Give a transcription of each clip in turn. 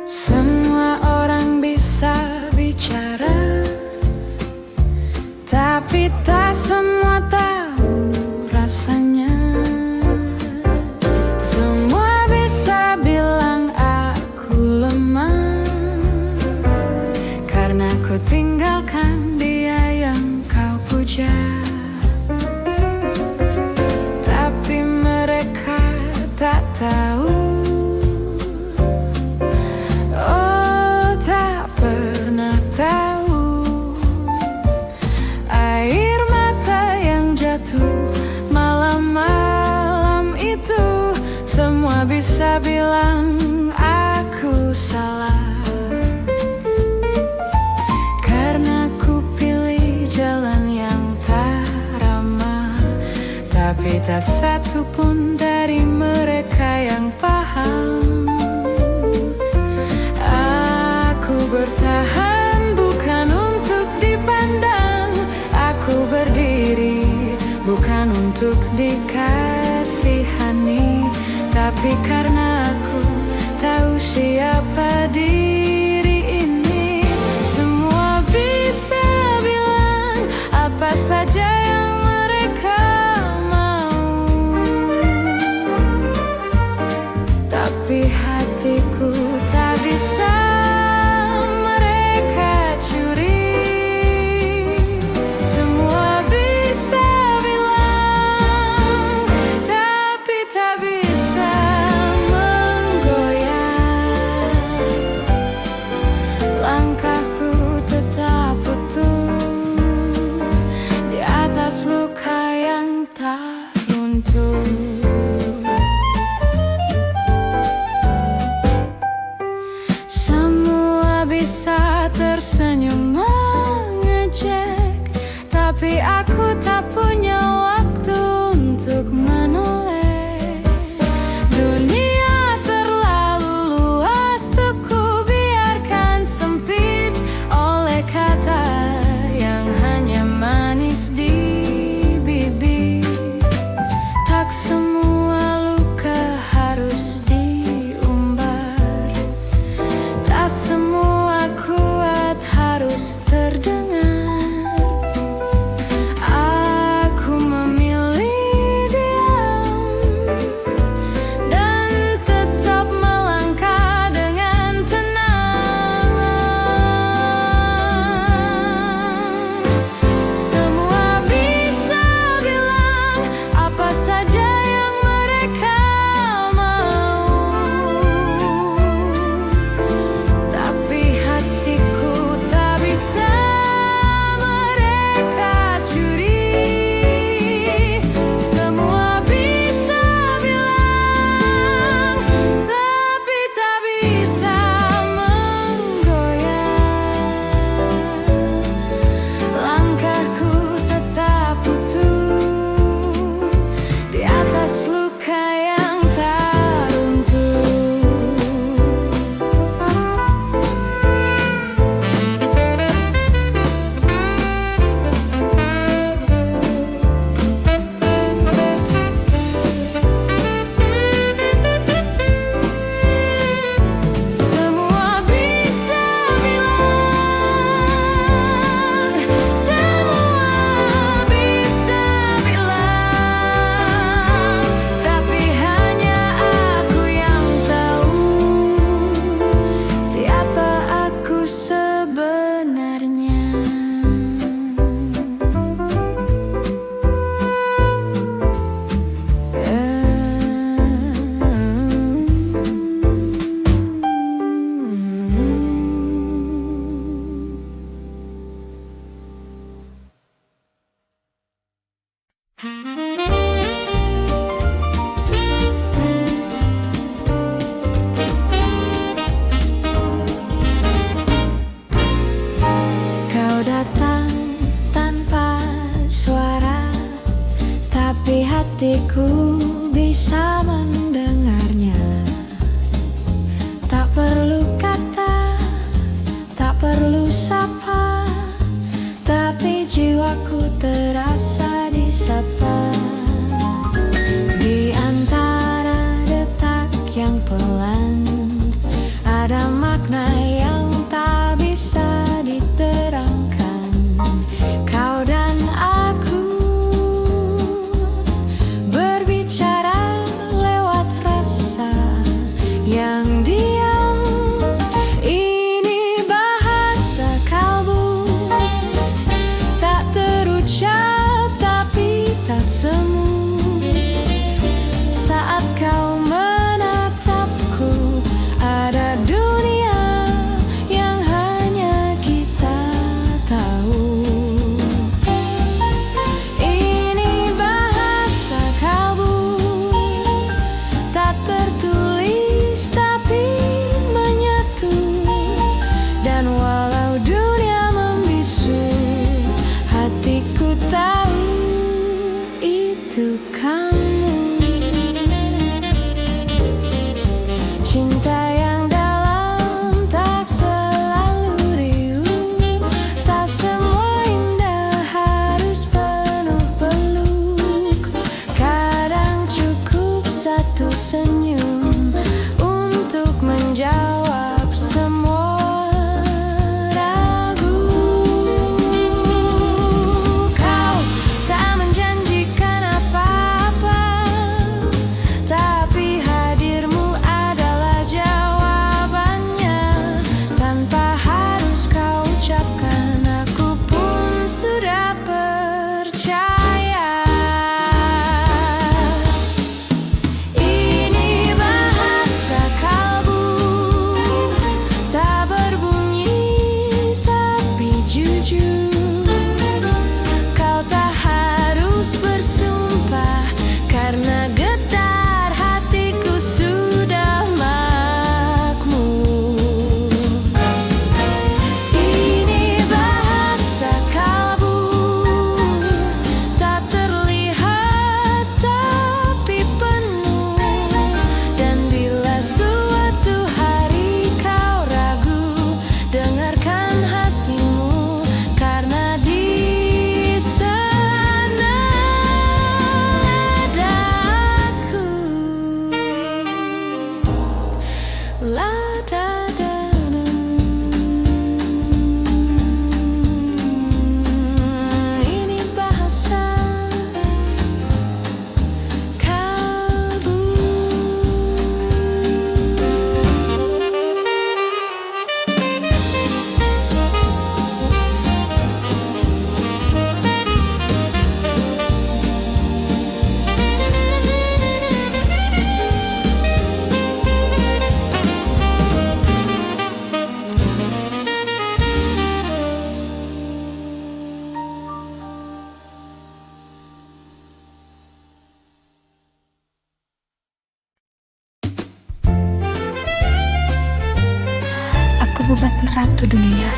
Semua orang bisa bicara, tapi tak semua tahu rasanya. Semua bisa bilang aku lemah, karena ku tinggalkan dia yang kau puja. Tapi mereka tak tahu, air mata yang jatuh malam-malam itu. Semua bisa bilang aku salah, karena ku pilih jalan yang tak ramah. Tapi tak satu pun dari mereka yang paham. Aku bertahan bukan untuk dipandang, aku berdiri bukan untuk dikasihani, tapi karena aku tahu siapa diri ini. Semua bisa bilang apa saja yang mereka mau, tapi hatiku tak bisa mereka curi. Semua bisa bilang, tapi tak bisa menggoyah. Langkahku tetap utuh di atas luka yang tak runtuh. Semua bisa tersenyum mengejek, tapi aku tak punya waktu untuk menoleh. Dunia terlalu luas untuk ku biarkan sempit oleh kata yang hanya manis di bibir. Tak semua luka harus diumbar, tak semua kuat harus terdengar. Aku memilih diam dan tetap melangkah dengan tenang. Semua bisa bilang apa saja yang mereka mau, tapi hatiku tak bisa mereka curi. Semua bisa bilang, tapi tak bisa menggoyah. Langkahku tetap utuh di atas luka yang tak runtuh. Semua bisa bilang, semua bisa bilang, tapi hanya aku yang tahu siapa aku sebenarnya. Kau datang tanpa suara, tapi hatiku bisa mendengarnya. Tak perlu kata, tak perlu sapa, jiwaku terasa disapa. Di antara detak yang pelan, ada makna yang tak bisa diterangkan. Kau dan aku berbicara lewat rasa yang diam. Ini bahasa kalbu, tak terucap tapi tak semu. Saat kau menatapku, ada dunia yang hanya kita tahu. Ini bahasa kalbu, tak tertulis tapi menyatu. Dan walau dunia membisu, hatiku tahu itu kamu. Cinta yang dalam tak selalu riuh, tak semua indah harus penuh peluk. Kadang cukup satu senyum untuk menjawab semua ragu. Kau tak menjanjikan apa-apa, tapi hadirmu adalah jawabannya. Tanpa harus kau ucapkan, aku pun sudah percaya. Ini bahasa kalbu, tak berbunyi tapi jujur. Kau tak harus bersumpah, karena getar hatiku sudah makmur. Ini bahasa kalbu, tak terlihat tapi penuh. Dan bila suatu hari kau ragu, dengarkan hatimu, karena di sana ada aku. La da da da. Ini bahasa kalbu. Aku bukan ratu dunia,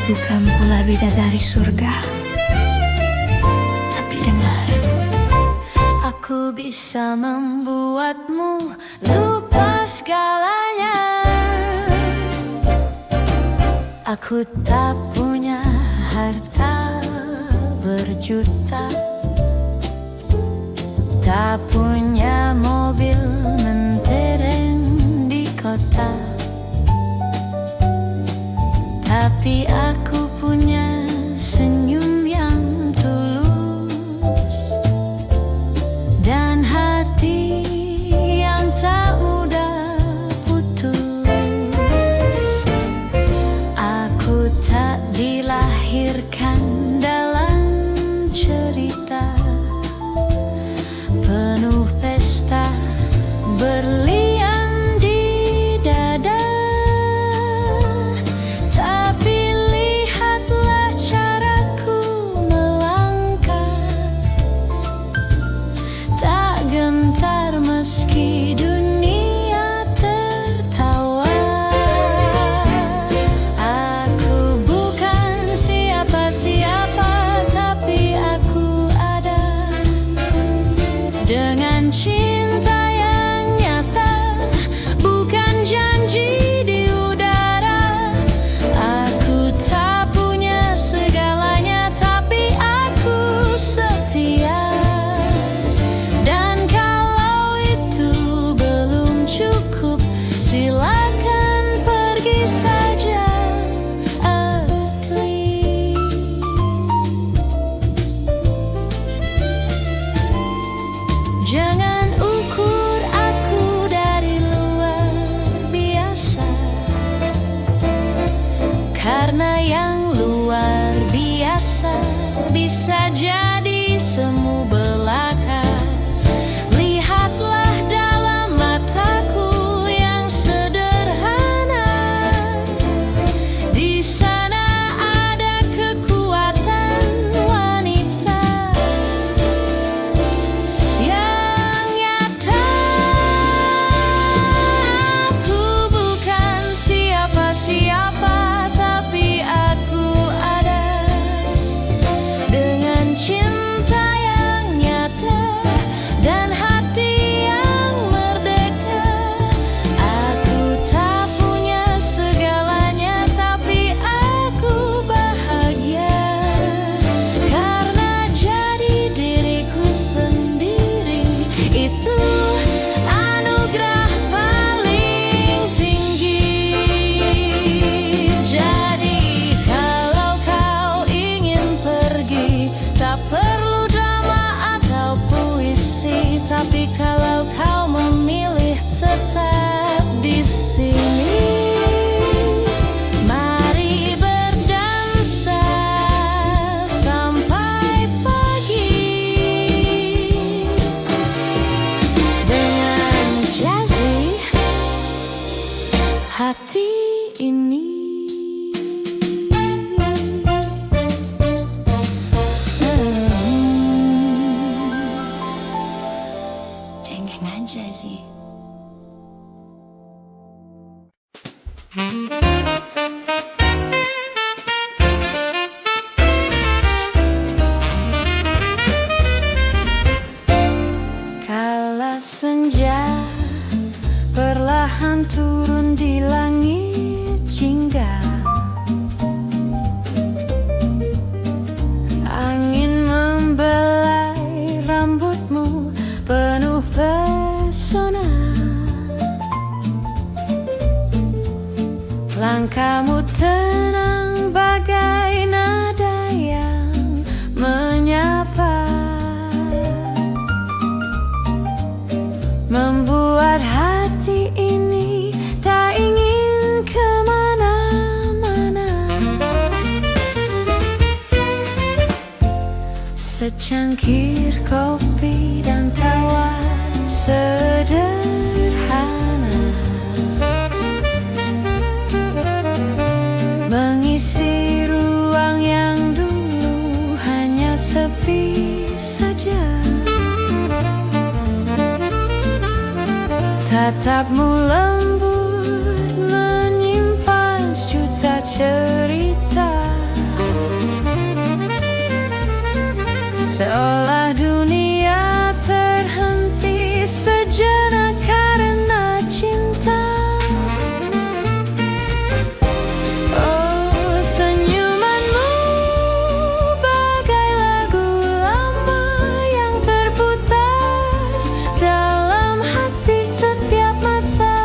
bukan pula bidadari surga. Tapi dengar, Aku bisa membuatmu lupa segalanya. Aku tak punya harta berjuta, tak punya mobil mentereng di kota, tapi aku punya senyum yang tulus dan hati yang tak mudah putus. Aku tak dilahirkan dalam cerita penuh pesta berlian di dada, tapi lihat Karena yang luar biasa bisa jadi semu belaka. Lihatlah dalam mataku yang sederhana. Di sana ada kekuatan wanita yang nyata. Aku bukan siapa-siapa, tapi aku ada dengan cinta yang nyata dan hati yang merdeka. Aku tak punya segalanya, tapi aku bahagia karena jadi diriku sendiri. Itu anugerah paling tinggi. Jadi kalau kau ingin pergi, tak perlu drama atau puisi. Tapi kalau kau memilih tetap di sini, mari berdansa sampai pagi dengan jazzy hati ini. Dengan jazzy. Kala senja perlahan turun di langit jingga, angin membelai rambutmu penuh pesona. Langkahmu tenang bagai nada yang menyapa, membuat hati ini tak ingin kemana-mana. Secangkir kopi dan tawa sederhana mengisi ruang yang dulu hanya sepi saja. Tatapmu lembut menyimpan sejuta cerita, seolah dunia terhenti sejenak karena cinta. Oh, senyumanmu bagai lagu lama yang terputar dalam hati setiap masa.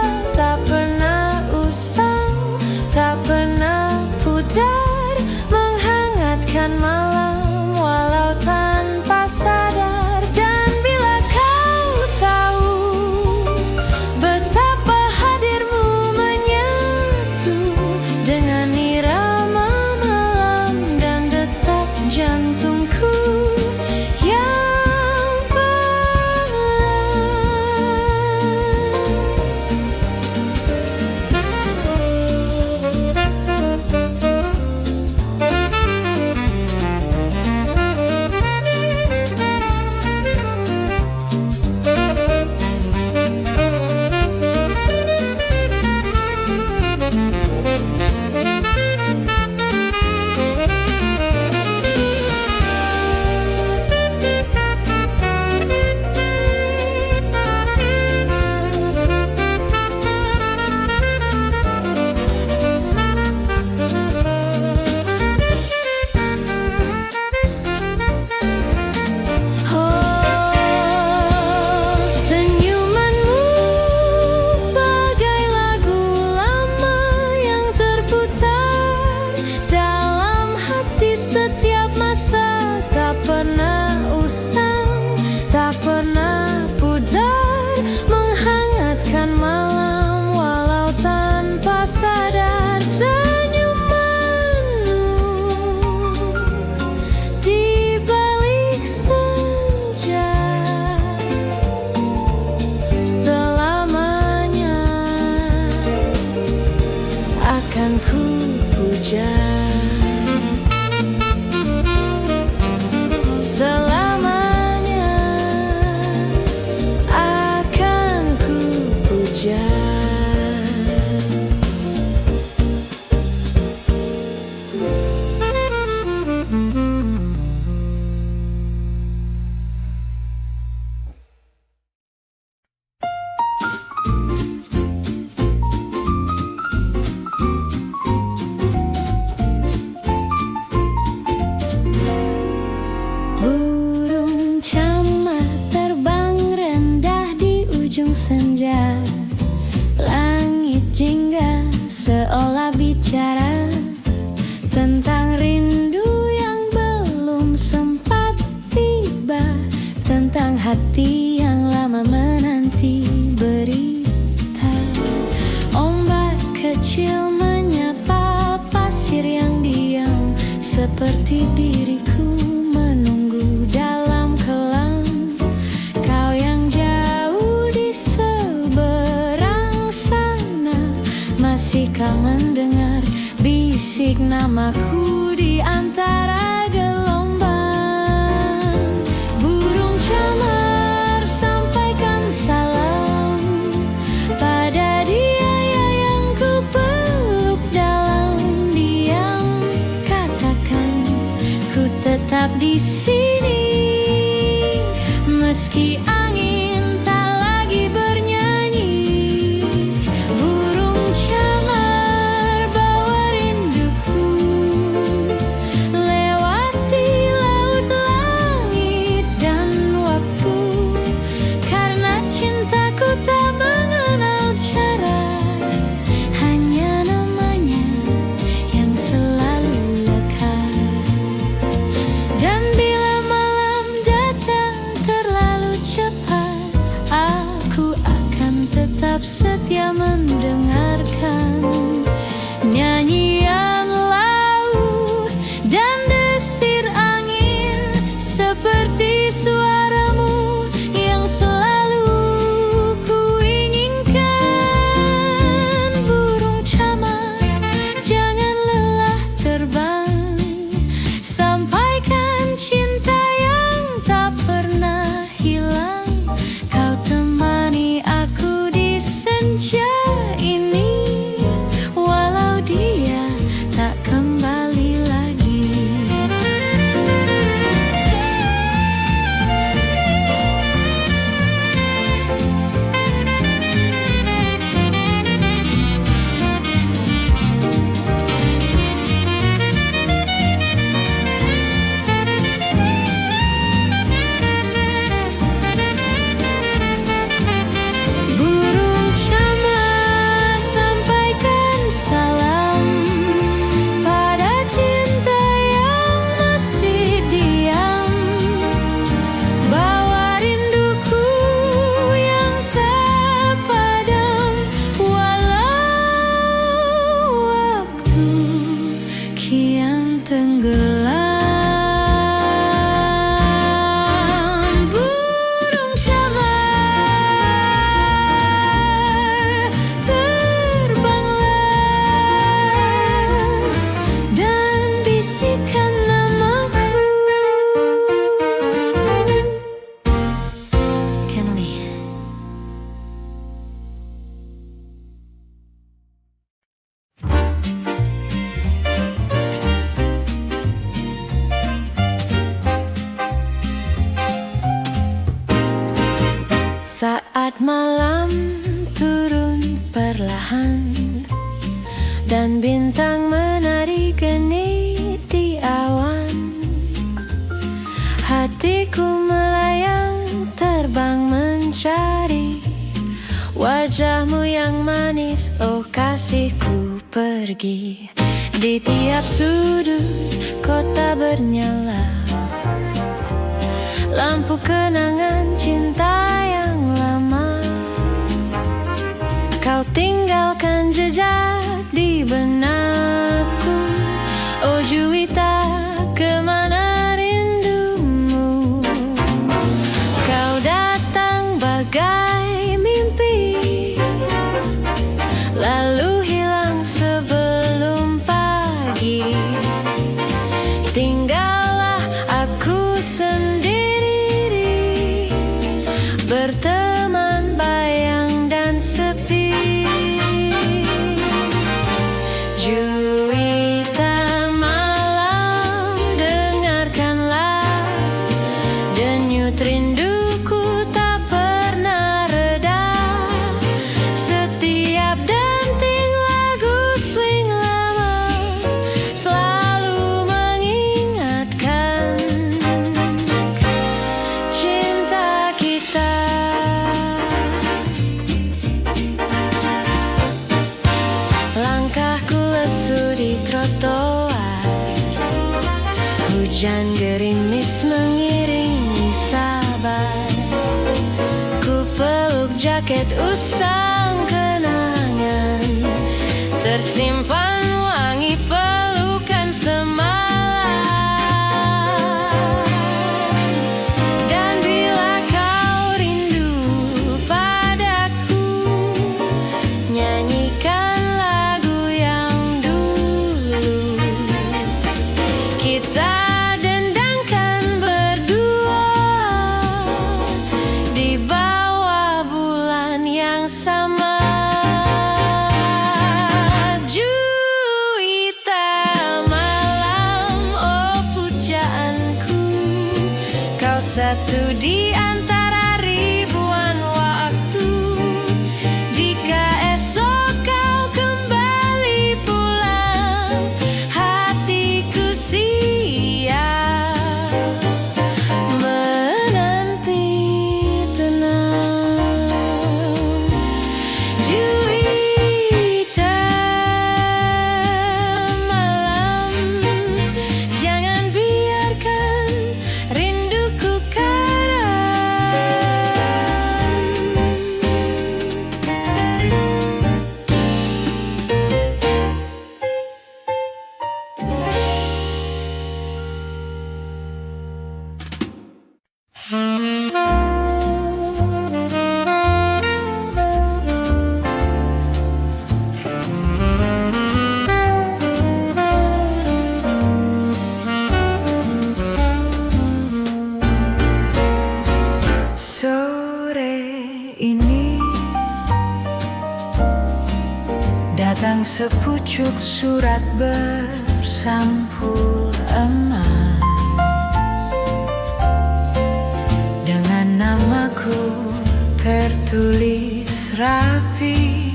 hati yang lama menanti berita. Ombak kecil menyapa pasir yang diam, seperti diriku menunggu dalam kelam. Kau yang jauh di seberang sana, masihkah mendengar bisik namaku di antara gelombang? Burung camar, sampaikan salam pada dia yang ku peluk dalam diam. Katakan ku tetap di sini, meski angin tak lagi bernyanyi. Burung camar, bawa rinduku lewati laut, langit, dan waktu. Karena cintaku tak mengenal cara, hanya namanya yang selalu lekat. Dan bila malam datang terlalu cepat, aku akan tetap setia mendengarkan nyanyian laut dan desir angin, seperti suaramu yang selalu ku inginkan. Burung camar, jangan lelah terbang, sampaikan cinta yang tak pernah hilang. Kau temani aku di senja ini, walau dia tak kembali lagi. Burung camar, sampaikan salam pada cinta yang masih diam. Bawa rinduku yang tak padam, walau waktu kian tenggelam. Burung camar, terbanglah dan bisikan namaku. Kenali. Saat malam turun perlahan dan bintang menari geni di awan, hatiku melayang terbang mencari wajahmu yang manis. Oh kasihku, pergi di tiap sudut kota bernyala lampu kenangan cinta yang lama. Kau tinggalkan jejak di benakku, oh Juwita, kemana rindumu? Kau datang bagai mimpi, lalu hilang sebelum pagi. Tinggallah aku sendiri, berteman bayang dan sepi. Juwita malam, dengarkanlah denyut rinduku tak pernah reda. Setiap denting lagu swing lama selalu mengingatkan cinta kita. Langkahku lesu di trotoar, hujan gerimis mengiringi sabar. jaket usang kenangan, tersimpan wangi pelukan semalam. Dan bila kau rindu padaku, nyanyikan lagu yang dulu kita dendangkan berdua di bawah bulan yang sama. Juwita malam, oh pujaanku, kau satu di antara ribuan waktu. Jika esok kau kembali pulang, hatiku siap menanti tenang. Juwita malam, jangan biarkan rinduku karam. Sore ini datang sepucuk surat bersampul emas dengan namaku tertulis rapi,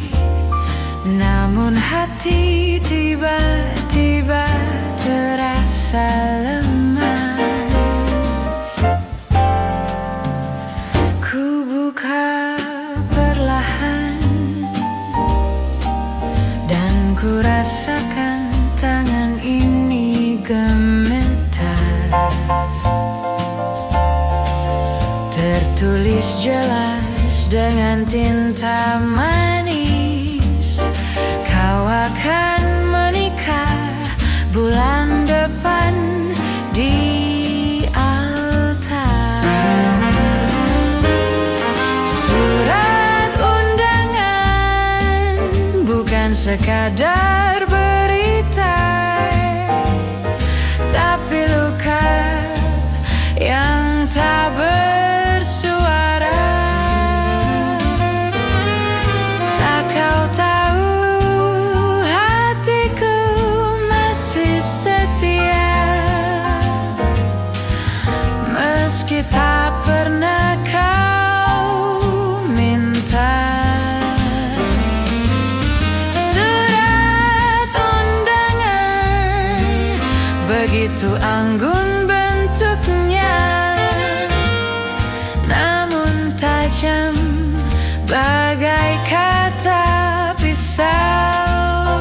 namun hati tiba-tiba terasa lemas. Ku buka perlahan dan ku rasakan tangan ini gemetar. Tertulis jelas dengan tinta manis, kau akan menikah bulan depan di altar. Surat undangan bukan sekadar berita, tapi luka yang tak bersuara. Tak kau tahu hatiku masih setia, meski tak pernah kau minta. Surat undangan begitu anggun bentuknya, namun tajam bagai kata pisau.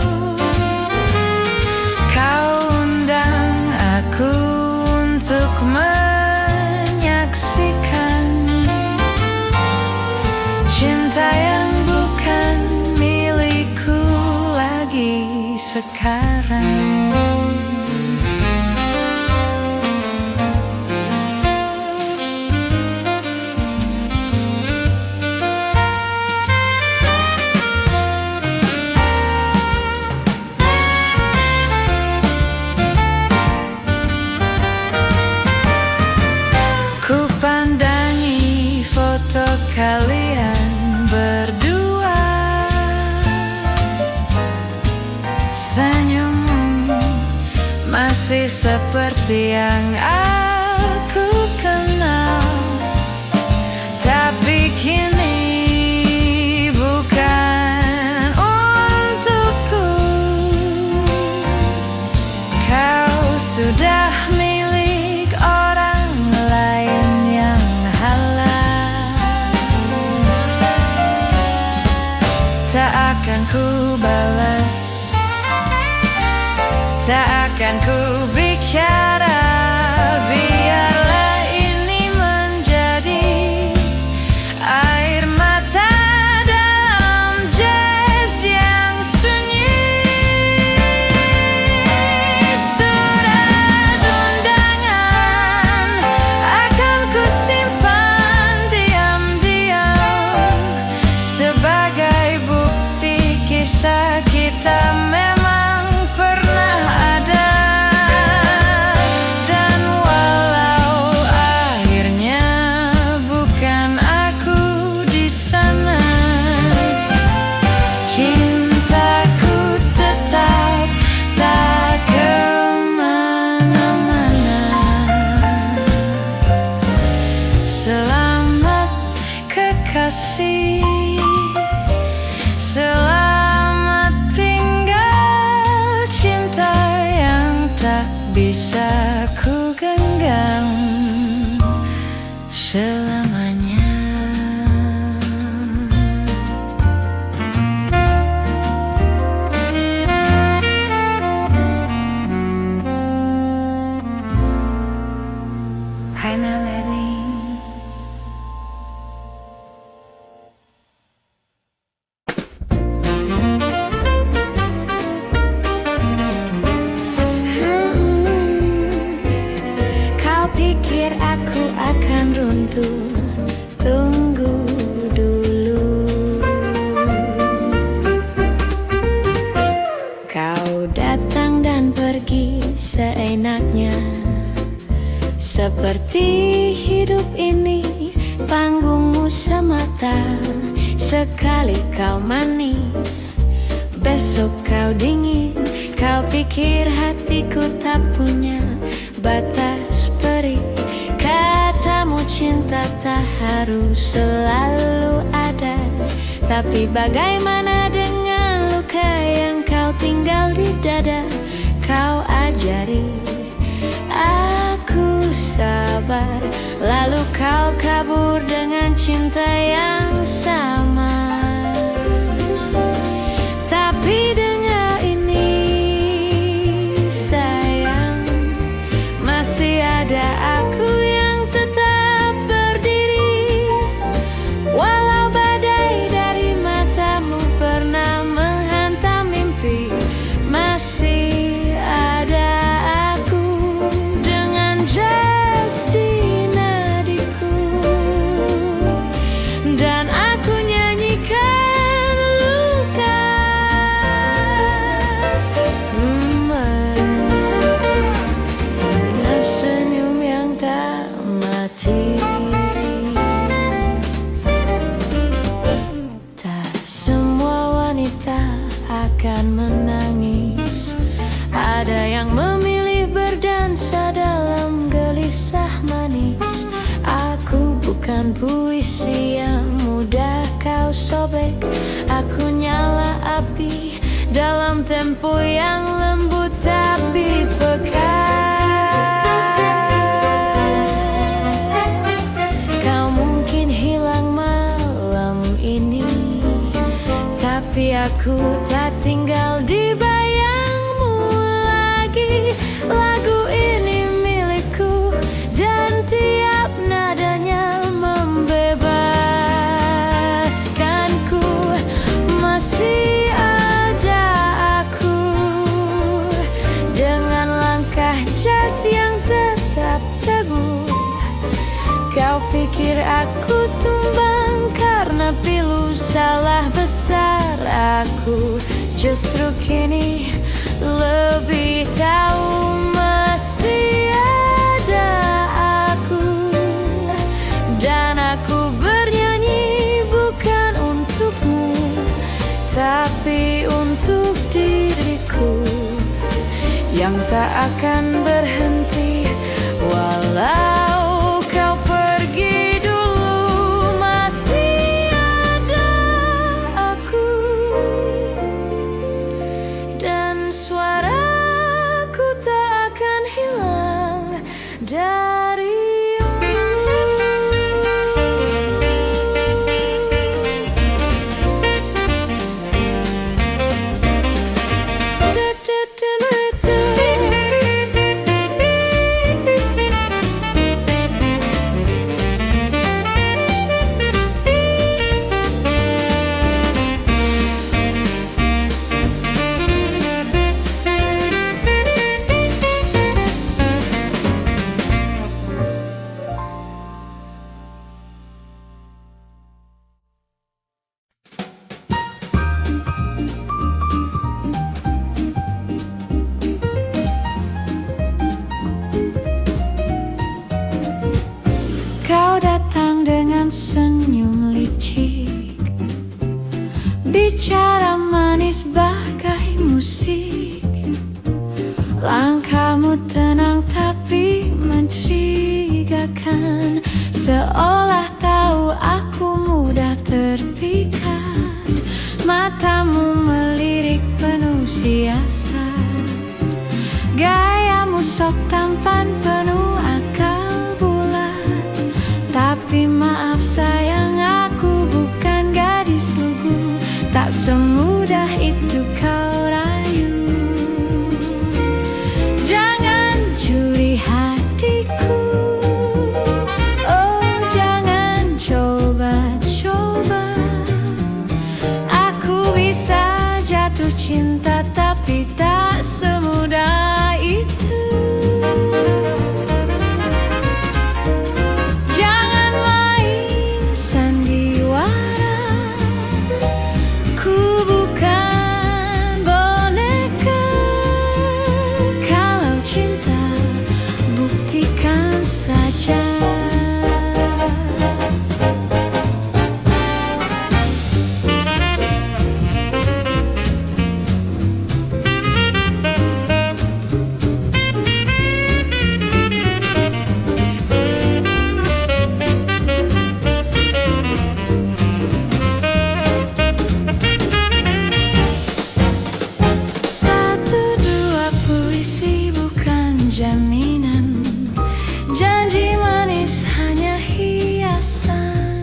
Kau undang aku untuk menyaksikan cinta yang bukan milikku lagi sekarang. Ku pandangi foto kalian berdua, senyummu masih seperti yang aku kenal. Tapi kini bukan untukku, kau sudah milik orang lain yang halal. Tak akan ku balas, tak akan ku bicara, biarlah ini menjadi air mata bisa ku genggam selamanya. Hai Melody. Pikir aku akan runtuh, tunggu dulu. Kau datang dan pergi seenaknya, seperti hidup ini panggungmu semata. Sekali kau manis, besok kau dingin. Kau pikir hatiku tak punya batas peri. Katamu cinta tak harus selalu ada, tapi bagaimana dengan luka yang kau tinggal di dada? Kau ajari aku sabar, lalu kau kabur dengan cinta yang sama. Tapi dengar ini sayang, masih ada aku yang tetap berdiri. Walau badai dari matamu pernah menghantam mimpi, masih ada aku dengan jas di nadiku. Dan aku nyanyikan luka dengan senyum yang tak mati. Tak semua wanita akan menangis, ada yang memilih berdansa dalam gelisah manis. Aku bukan puisi yang mudah kau sobek, aku nyala api dalam tempo yang lembut tapi pekat. Kau mungkin hilang malam ini, tapi aku tak tinggal di bayangmu lagi. Lagu ini milikku dan tiap nadanya membebaskanku. Masih ada aku dengan langkah jas yang tetap teguh. Kau pikir aku tumbang karena pilu, salah besar aku. Justru kini lebih tahu masih ada aku. Dan aku bernyanyi bukan untukmu, tapi untuk diriku yang tak akan berhenti. Walau kau pergi dulu, masih ada aku. Dan suaraku tak akan hilang darimu. Kau datang dengan senyum licik, bicara manis bagai musik. Langkahmu tenang tapi mencurigakan, seolah tahu aku mudah terpikat. Matamu melirik penuh siasat, gayamu sosok tampan penuh akal bulat. Tapi maaf sayang, aku bukan gadis lugu. Tak semudah itu kau rayu. Jangan curi hatiku, oh jangan coba-coba. Aku bisa jatuh cinta tapi tak semudah itu. Jangan main sandiwara, ku bukan boneka. Kalau cinta, buktikan saja. Jaminan, janji manis hanya hiasan.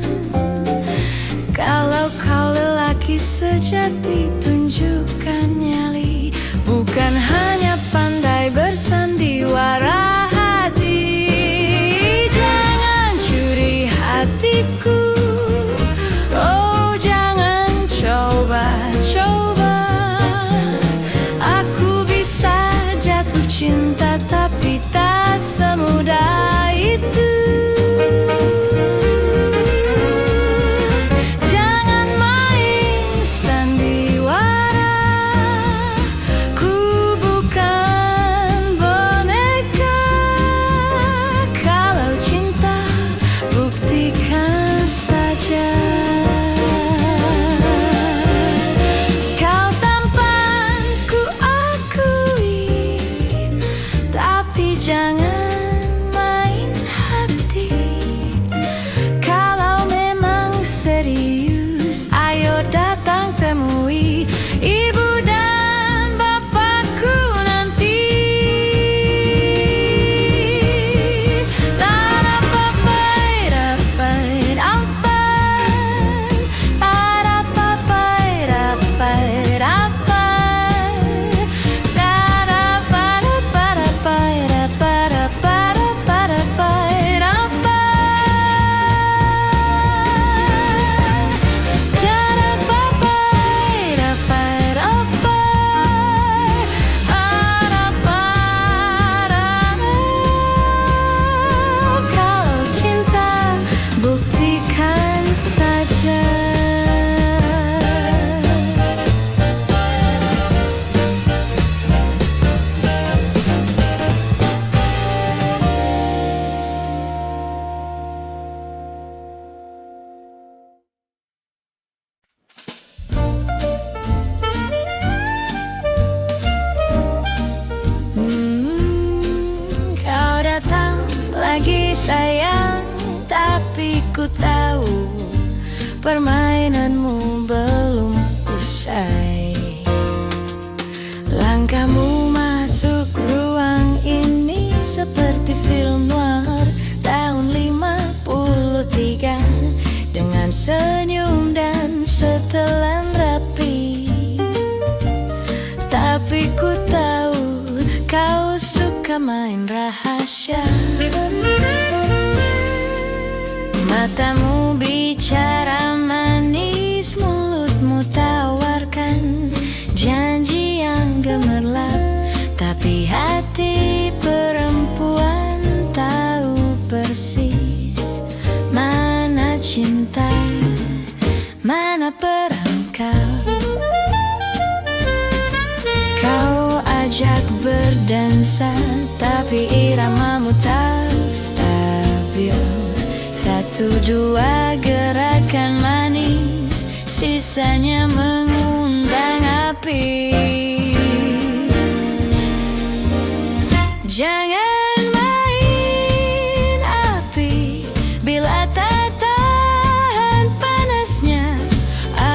Kalau kau lelaki sejati, tunjukkan nyali, bukan hanya pandai bersandiwara hati. Jangan curi hatiku, oh jangan coba-coba. Aku bisa jatuh cinta tapi tak semudah itu. Jangan main sandiwara, ku bukan boneka. Kalau cinta, buktikan saja. Kau tampan ku akui, tapi jangan main hati. Kalau memang serius, ayo datang temui ibu dan bapakku nanti. Kau datang lagi sayang, tapi ku tahu permainanmu belum usai. Langkahmu masuk ruang ini seperti film noir tahun 53, dengan senyum dan setelan rapi. Tapi ku tahu kau suka main rahasia. Matamu bicara manis, mulutmu tawarkan janji yang gemerlap. Tapi hati perempuan tahu persis mana cinta, mana perangkap. Kau ajak berdansa, tapi iramamu tak stabil. Satu dua gerakan manis, sisanya mengundang api. Jangan main api bila tak tahan panasnya.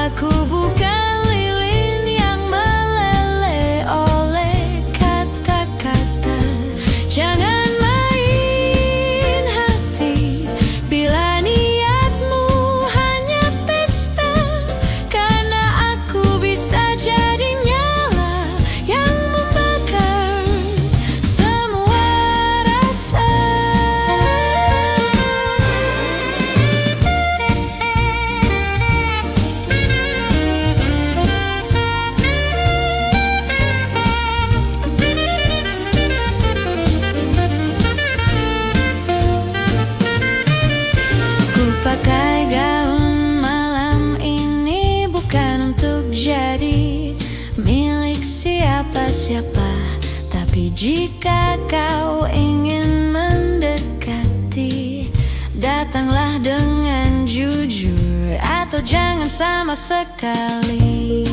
Aku bukan lilin yang meleleh oleh kata-kata. siapa. Tapi jika kau ingin mendekati, datanglah dengan jujur atau jangan sama sekali.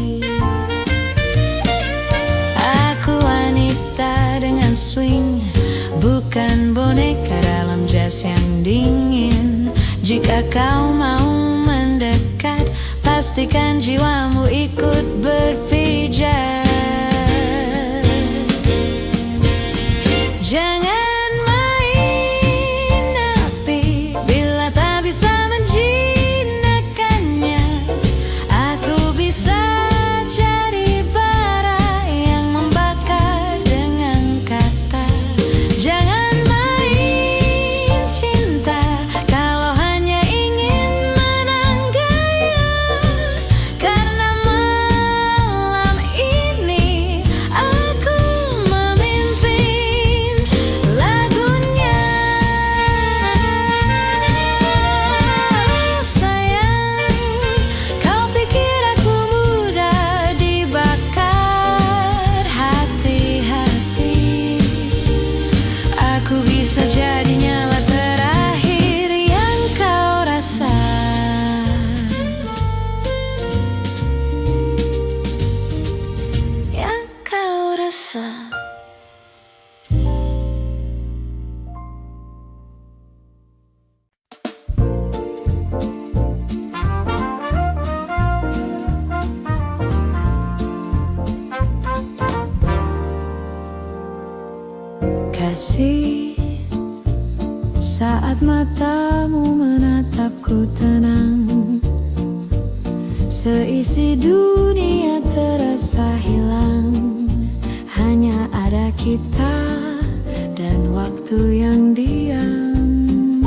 Aku wanita dengan swing, bukan boneka dalam jas yang dingin. Jika kau mau mendekat, pastikan jiwamu ikut berpijak. Jangan main api bila tak bisa menjinakkannya. Aku bisa jadi bara yang membakar dengan kata. Jangan main cinta kalau hanya ingin menang gaya. Karena malam ini aku memimpin lagunya. Sayang, kau pikir aku mudah dibakar. Hati-hati, aku bisa jadi nyala terakhir yang kau rasa. Yang kau rasa. Kasih, saat matamu menatapku tenang, seisi dunia terasa hilang. Hanya ada kita dan waktu yang diam.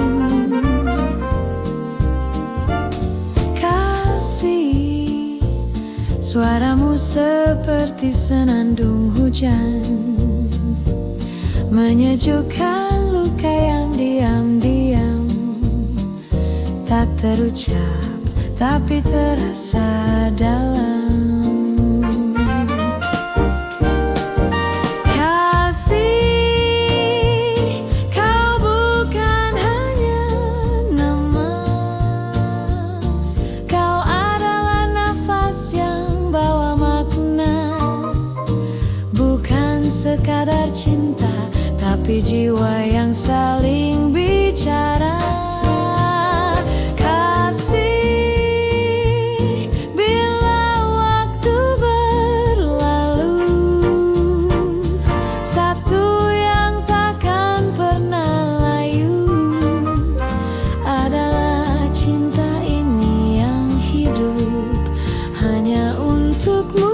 Kasih, suaramu seperti senandung hujan, menyejukkan luka yang diam-diam, tak terucap tapi terasa dalam. Kasih, kau bukan hanya nama, kau adalah nafas yang bawa makna. Bukan sekadar cinta, tapi jiwa yang saling bicara. Kasih, bila waktu berlalu, satu yang takkan pernah layu adalah cinta ini yang hidup hanya untukmu.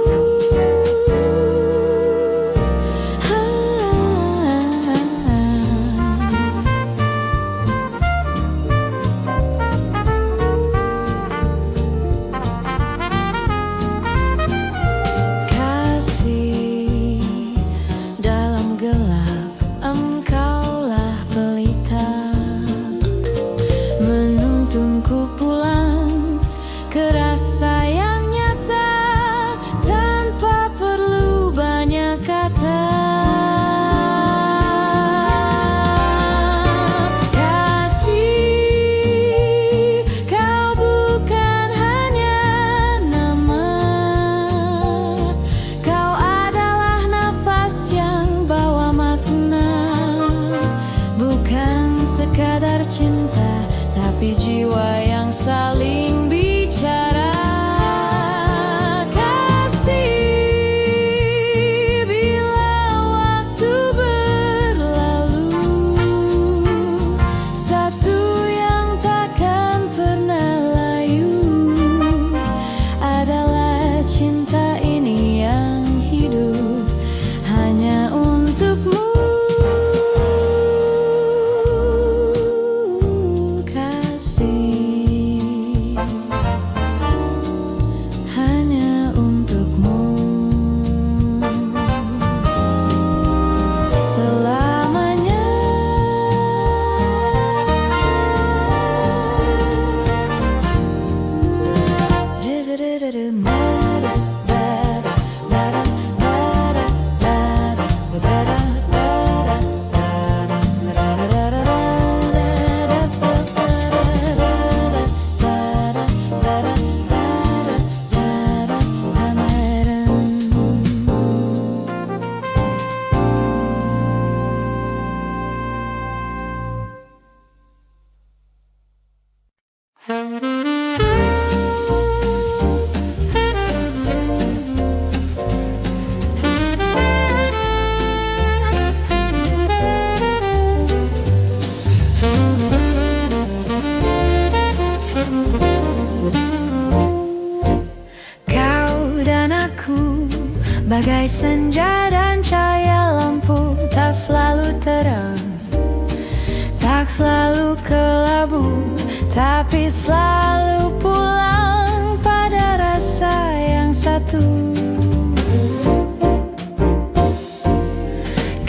Bagai senja dan cahaya lampu, tak selalu terang, tak selalu kelabu, tapi selalu pulang pada rasa yang satu.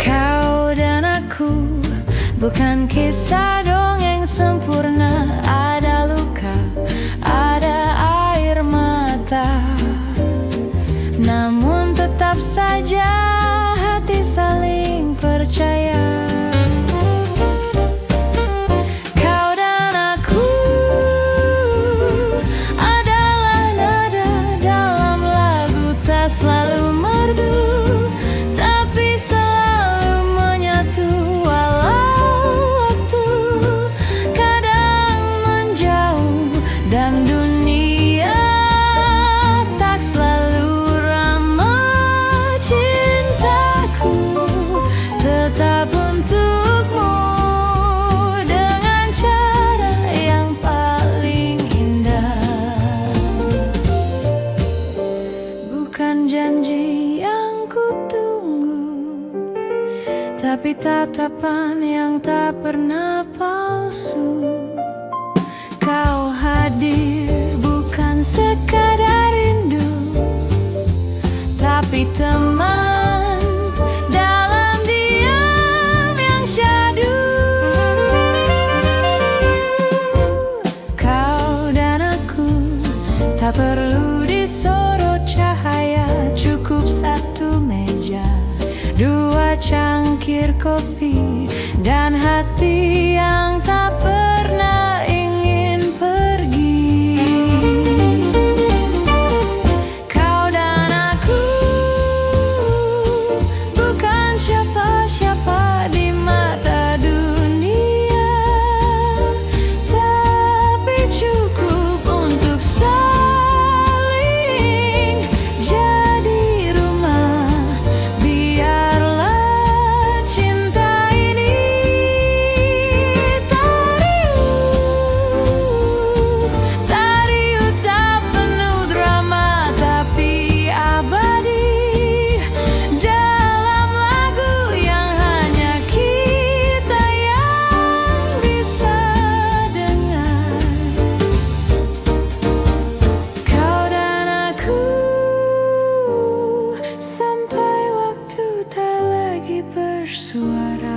Kau dan aku bukan kisah dongeng sempurna. Ada luka, ada air mata, namun tetap saja hati saling percaya. Kau dan aku adalah nada dalam lagu, tak selalu merdu, tapi selalu menyatu. Walau waktu kadang menjauh dan dunia tak selalu ramah, cintaku tetap untukmu dengan cara yang paling indah. Bukan janji yang kutunggu, tapi tatapan yang tak pernah palsu. Kau hadir bukan sekadar rindu, tapi teman dalam diam yang syahdu. Kau dan aku tak perlu disorot cahaya, cukup satu meja, dua cangkir kopi, dan hati yang tak pernah ingin pergi. Kau dan aku bukan siapa-siapa di mata dunia, tapi cukup untuk saling jadi rumah. Biarlah cinta ini tariu tak penuh drama, tapi abadi dalam lagu yang hanya kita yang bisa dengar. Kau dan aku sampai waktu tak lagi bersuara.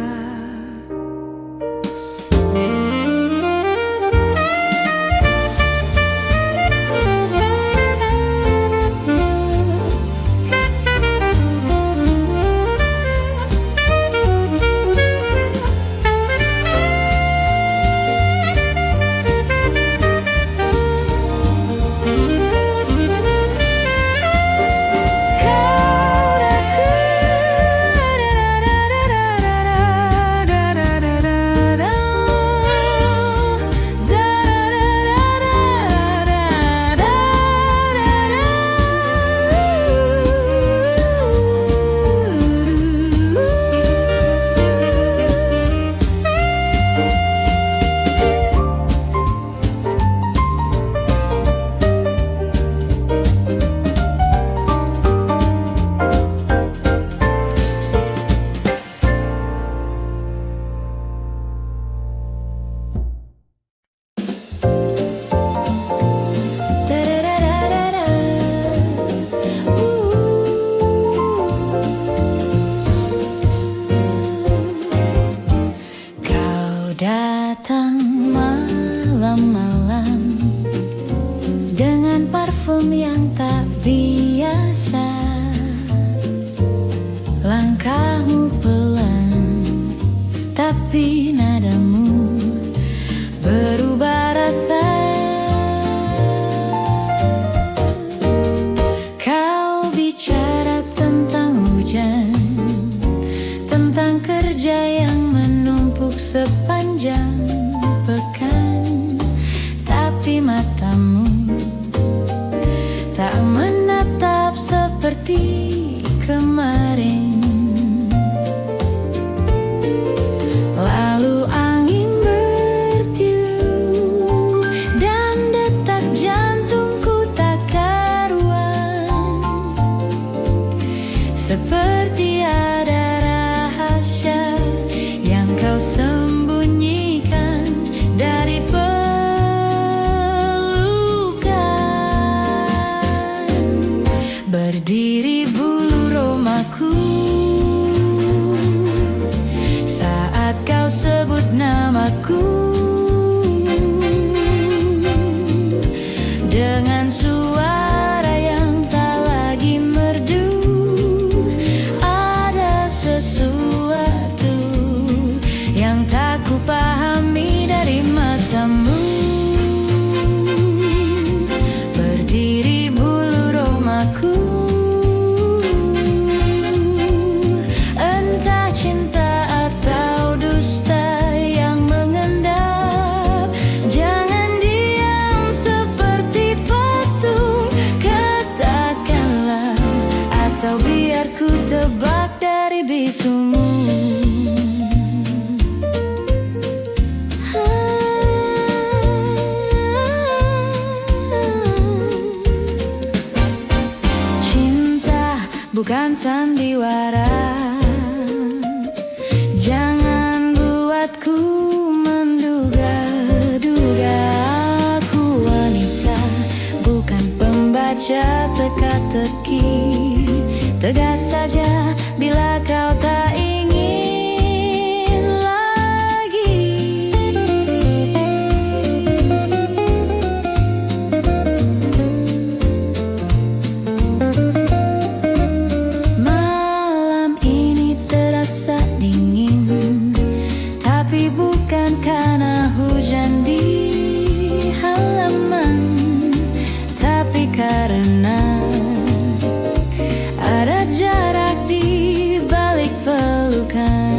Kau datang malam-malam dengan parfum yang tak biasa. Langkahmu pelan, tapi nadamu berubah rasa. Kau bicara tentang hujan, tentang kerja yang menumpuk sepanjang pekan, tapi matamu tak menatap seperti kemarin. Lalu angin bertiup dan detak jantungku tak karuan. sandiwara. Jangan buatku menduga-duga. Aku wanita, bukan pembaca teka-teki. Tegas saja bila kau tak ingin lagi. Malam ini terasa dingin, tapi bukan karena hujan di halaman, tapi karena ada jarak di balik pelukan.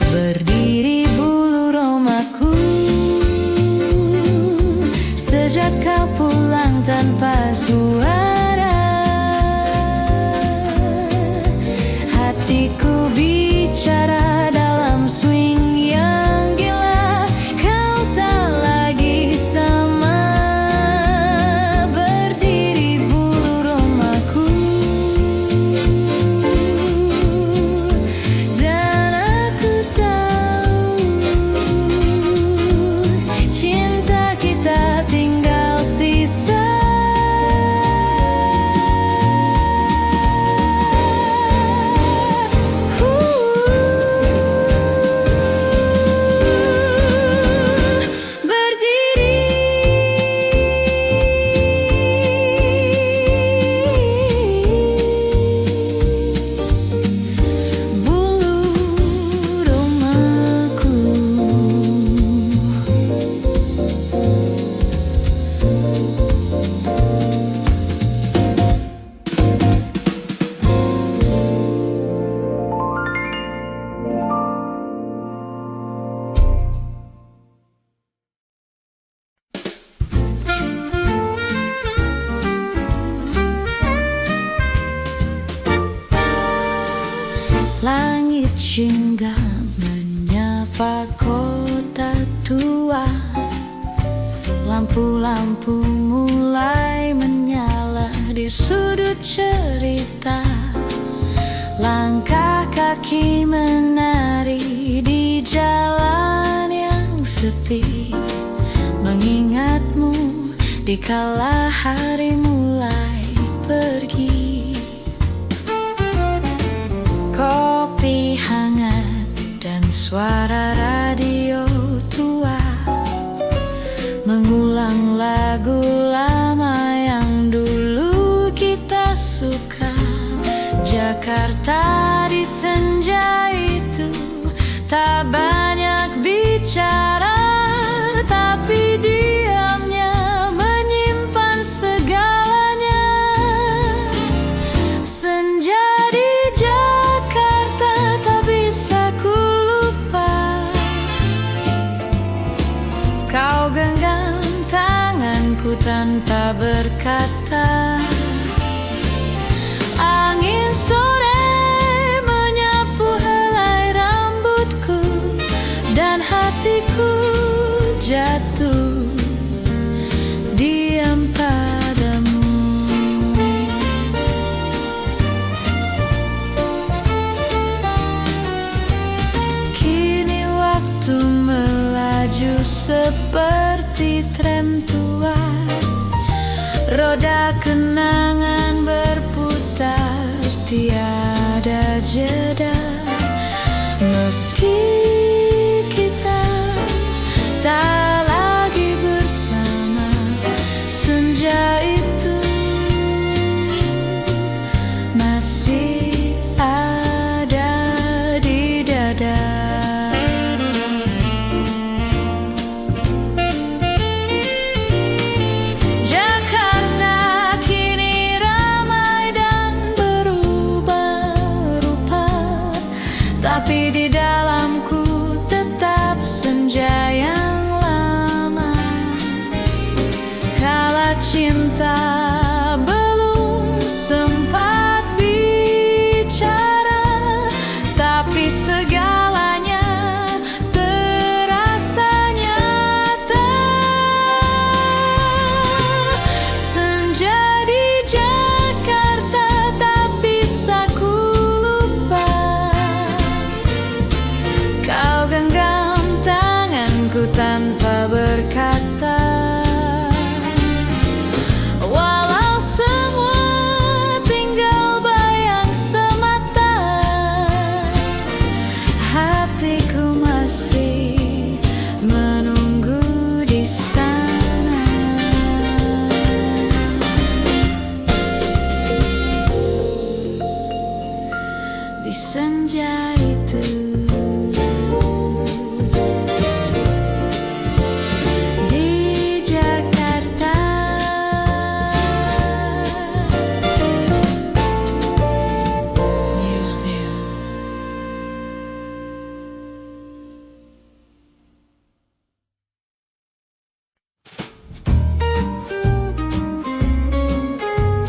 Berdiri bulu romaku sejak kau pulang tanpa suara. Hatiku bicara dalam swing yang gila. Kau tak lagi sama. Berdiri bulu romaku, dan aku tahu cinta kita tinggal sisa. Langit jingga menyapa kota tua. Lampu-lampu mulai menyala di sudut cerita. Langkah kaki menari di jalan yang sepi, mengingatmu di kala hari mulai pergi. Kopi hangat dan suara radio tua mengulang lagu lama yang dulu kita suka. Jakarta di senja itu tak banyak bicara, tapi diamnya menyimpan segalanya. Senja di Jakarta tak bisa ku lupa. Kau genggam tanganku tanpa berkata. Angin sore menyapu helai rambutku, dan hatiku jatuh diam padamu. Kini waktu melaju seperti tram tua. Roda kenangan berputar tiada jeda. Meski kita tak lagi bersama, senja itu masih ada di dada. Tapi di dalamku tetap senja yang lama. Kala cinta belum sempat bicara, tapi segalanya terasa nyata. Senja di Jakarta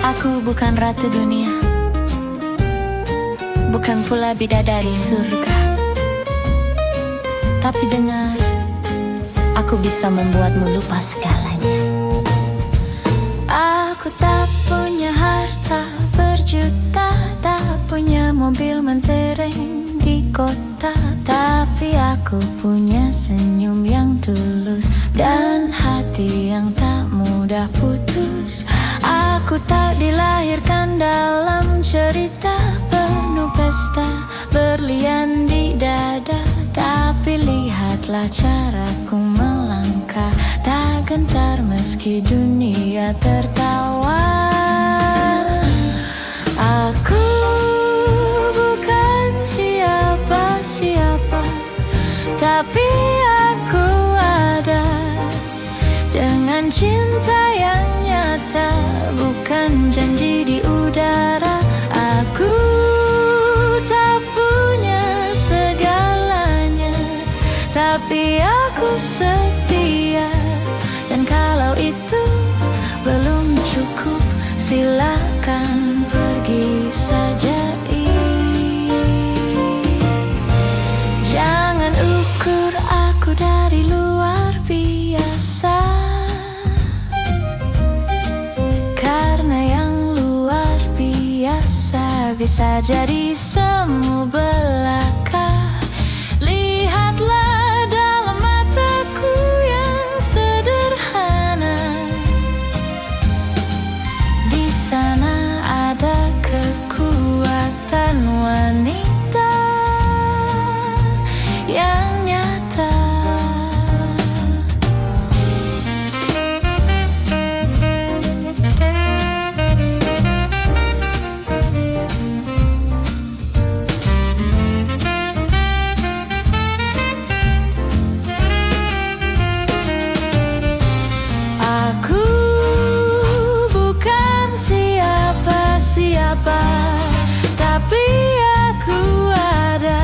Aku bukan ratu dunia, bukan pula bidadari surga. Tapi dengar, aku bisa membuatmu lupa segalanya. Aku tak punya harta berjuta, tak punya mobil mentereng di kota, tapi aku punya senyum yang tulus dan hati yang tak mudah putus. Aku tak dilahirkan dalam cerita penuh pesta berlian di dada, tapi lihatlah caraku melangkah, tak gentar meski dunia tertawa. Aku bukan siapa-siapa, tapi aku ada dengan cinta yang nyata, bukan janji di udara. Aku tak punya segalanya, tapi aku setia. Dan kalau itu belum cukup, silakan pergi saja. Jangan ukur aku dari luar biasa, karena yang luar biasa bisa jadi semu belaka. Lihatlah dalam mataku yang sederhana, di sana ada kekuatan wanita yang nyata. Aku bukan siapa-siapa, tapi aku ada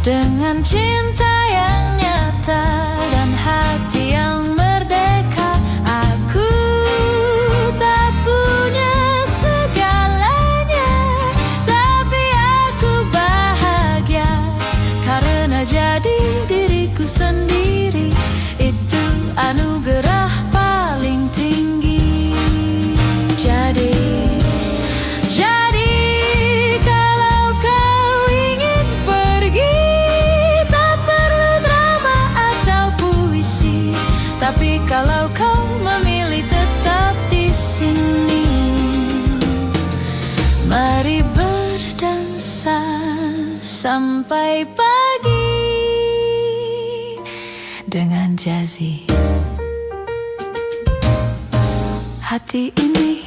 dengan cinta yang nyata dan hati yang merdeka. Aku tak punya segalanya, tapi aku bahagia karena jadi diriku sendiri. Itu anugerah paling tinggi. Jadi kalau kau ingin pergi, tak perlu drama atau puisi. Tapi kalau kau memilih tetap di sini, mari berdansa sampai pagi dengan Jazzy. Hati ini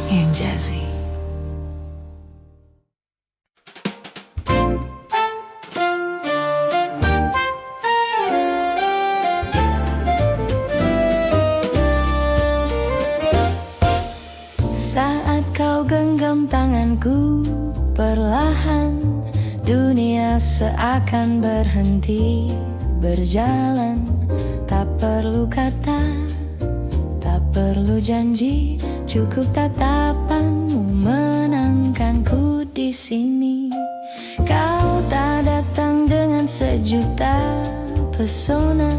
yang Jazzy. Saat kau genggam tanganku perlahan, dunia seakan berhenti berjalan. Tak perlu kata, tak perlu janji, cukup tatapanmu menangkanku di sini. Kau tak datang dengan sejuta pesona,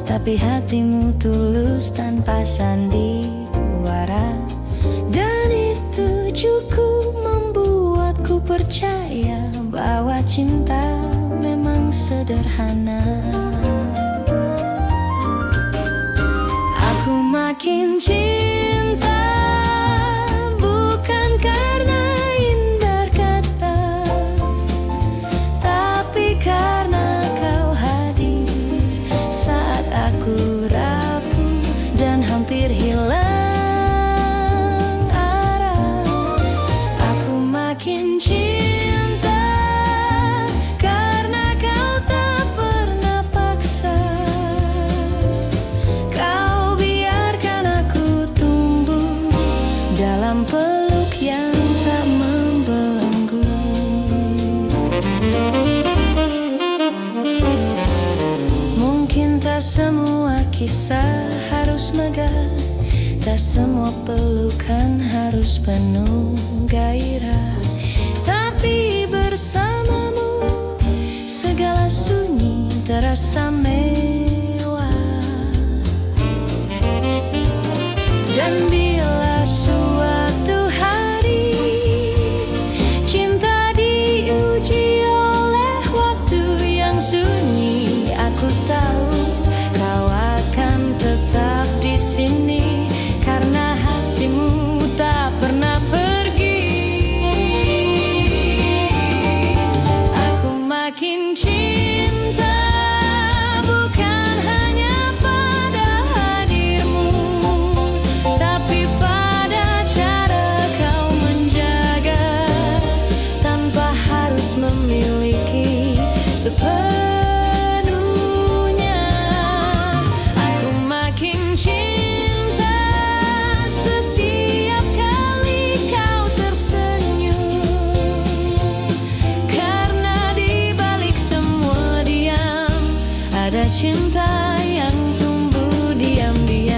tapi hatimu tulus tanpa sandiwara. Dan itu cukup membuatku percaya bahwa cinta memang sederhana. Aku makin cinta bukan karena indah kata, tapi karena kau hadir saat aku rapuh dan hampir hilang arah. Aku makin cinta karena kau tak pernah paksa. Kau biarkan aku tumbuh dalam peluk yang tak membelenggu. Mungkin tak semua kisah harus megah, pelukan harus penuh gairah, tapi bersamamu segala sunyi terasa mewah. Dan bila suatu hari cinta diuji oleh waktu yang sunyi, aku tahu kau akan tetap di sini karena hatimu tak pernah pergi. Aku makin cinta bukan hanya pada hadirmu, tapi pada cara kau menjaga tanpa harus memiliki sepenuhnya. Aku makin cinta setiap kali kau tersenyum, karena di balik semua diam ada cinta yang tumbuh diam-diam.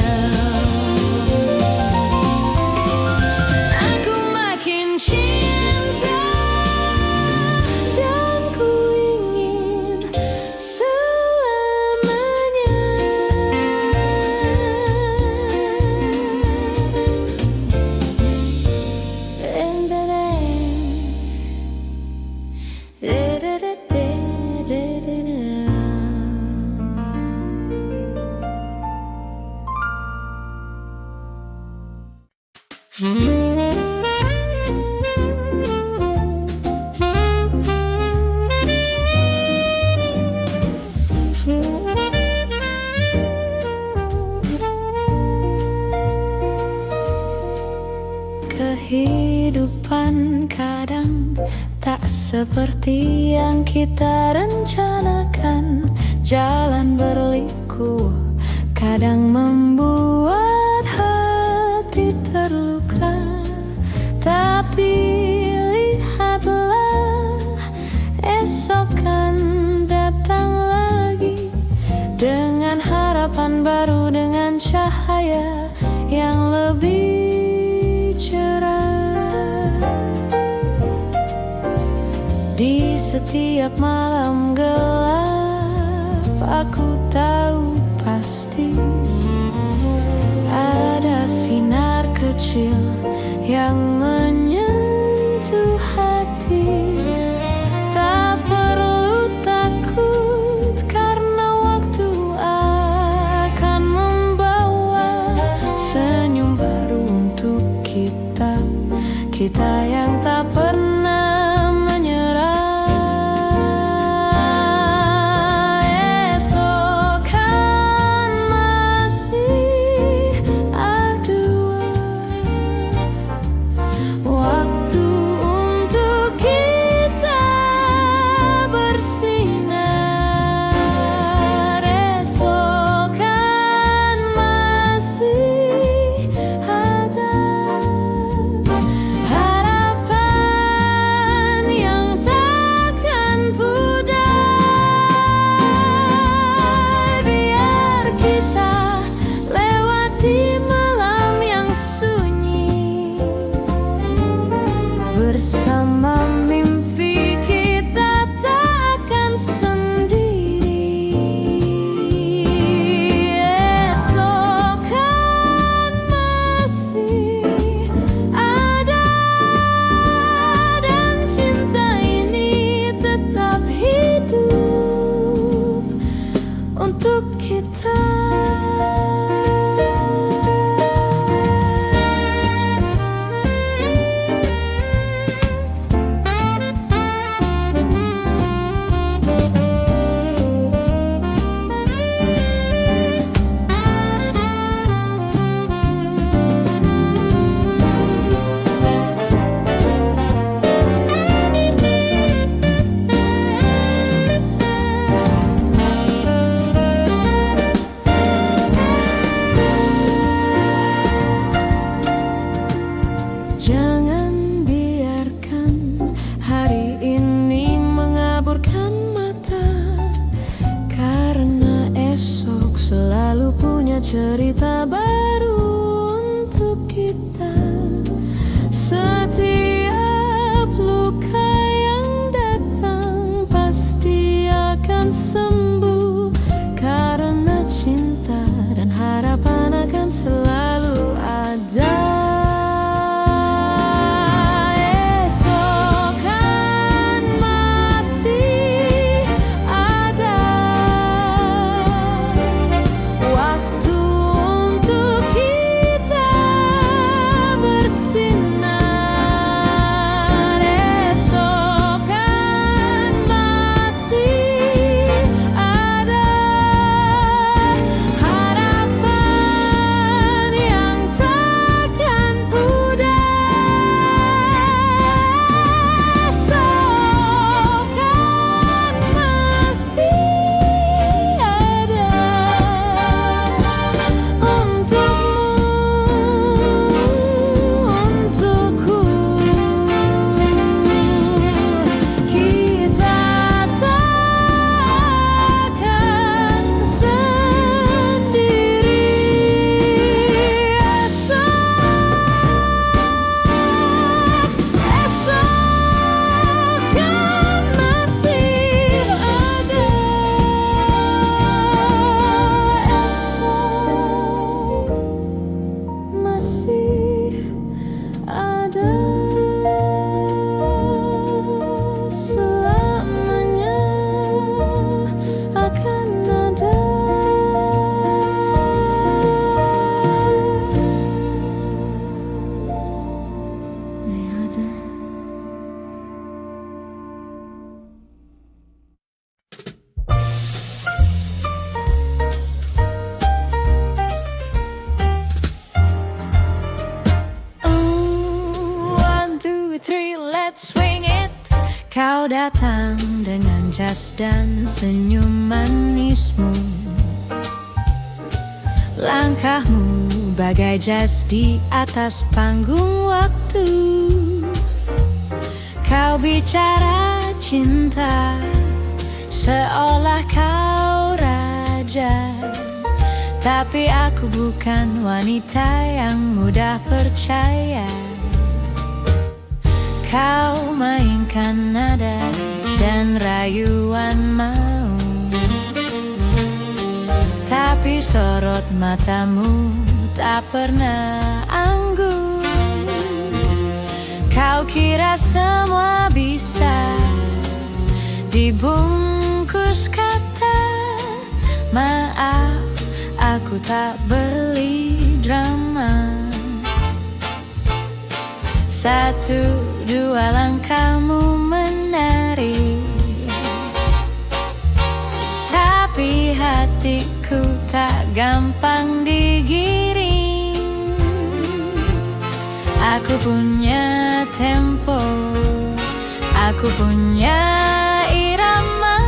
Aku makin cinta dan ku ingin selamanya. Kehidupan kadang tak seperti yang kita rencanakan. Jalan berliku kadang membuat hati terluka, tapi lihatlah esok kan datang lagi dengan harapan baru, dengan cahaya yang lebih cerah. Di setiap malam gelap aku tahu pasti ada sinar kecil yang menyentuh hati. Tak perlu takut karena waktu akan membawa senyum baru untuk kita, kita yang tak pernah menyerah. Esok kan masih ada waktu untuk kita bersinar. Esok kan masih ada harapan yang takkan pudar. Biar kita lewati malam yang sunyi bersama mimpi, kita tak akan sendiri. Esok kan masih ada dan cinta ini tetap hidup untuk kita. Jangan biarkan hari ini mengaburkan mata, karena esok selalu punya cerita baru untuk kita. Kau datang dengan jas dan senyum manismu. Langkahmu bagai jas di atas panggung waktu. Kau bicara cinta seolah kau raja, tapi aku bukan wanita yang mudah percaya. Kau mainkan nada dan rayuan maut, tapi sorot matamu tak pernah anggun. Kau kira semua bisa dibungkus kata maaf, aku tak beli drama. Satu dua langkahmu menari, tapi hatiku tak gampang digiring. Aku punya tempo, aku punya irama,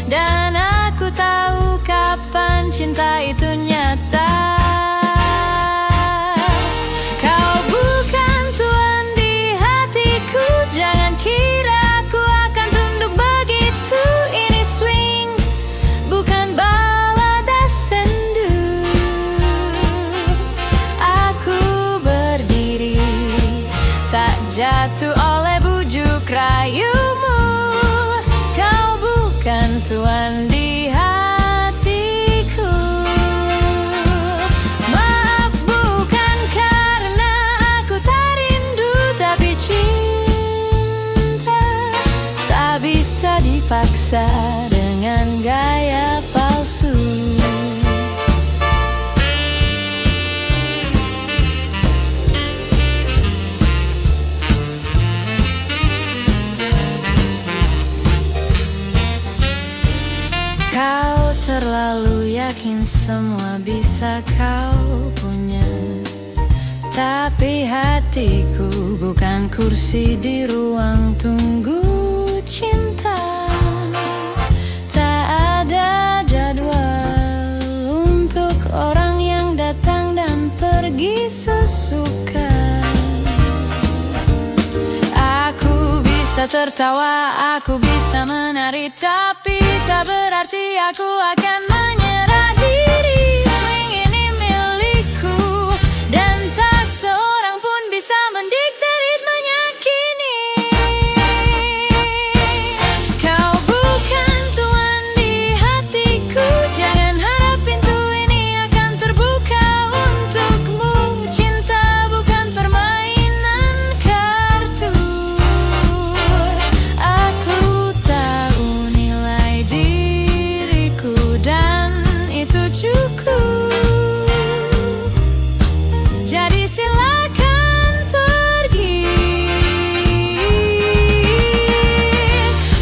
dan aku tahu kapan cinta itu nyata. Kau bukan tuan di hatiku, jangan kira aku akan tunduk begitu. Ini swing, bukan balada sendu. Aku berdiri, tak jatuh oleh bujuk rayumu. Kau bukan tuan di hatiku. Maaf, bukan karena aku tak rindu, tapi cinta tak bisa dipaksa dengan gaya palsu. Kau terlalu yakin semua bisa kau punya, tapi hatiku bukan kursi di ruang tunggu cinta. Tak ada jadwal untuk orang yang datang dan pergi sesuka. Aku bisa tertawa, aku bisa menari, tapi tak berarti aku akan menyerah diri. Swing ini milikku, dan tak seorang pun bisa mendikte ritmenya kini. Kau bukan tuan di hatiku, jangan harap pintu ini akan terbuka untukmu. Cinta bukan permainan kartu. Aku tahu nilai diriku dan itu cukup. Jadi silakan pergi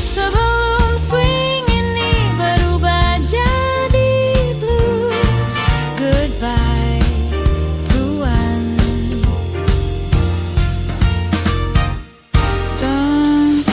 sebelum swing ini berubah jadi blues. Goodbye, tuan. Don't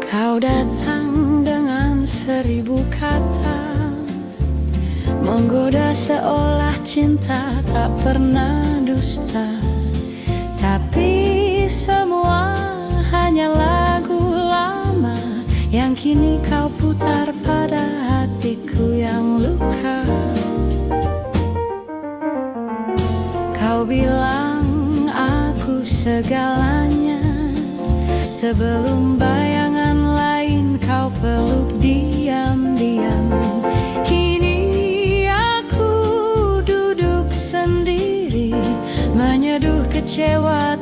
Kau datang dengan 1000 kata, menggoda seolah cinta tak pernah dusta. Tapi semua hanya lagu lama yang kini kau putar pada hatiku yang luka. Kau bilang aku segalanya, sebelum bayangan lain kau peluk diam-diam. Kini aku kecewa.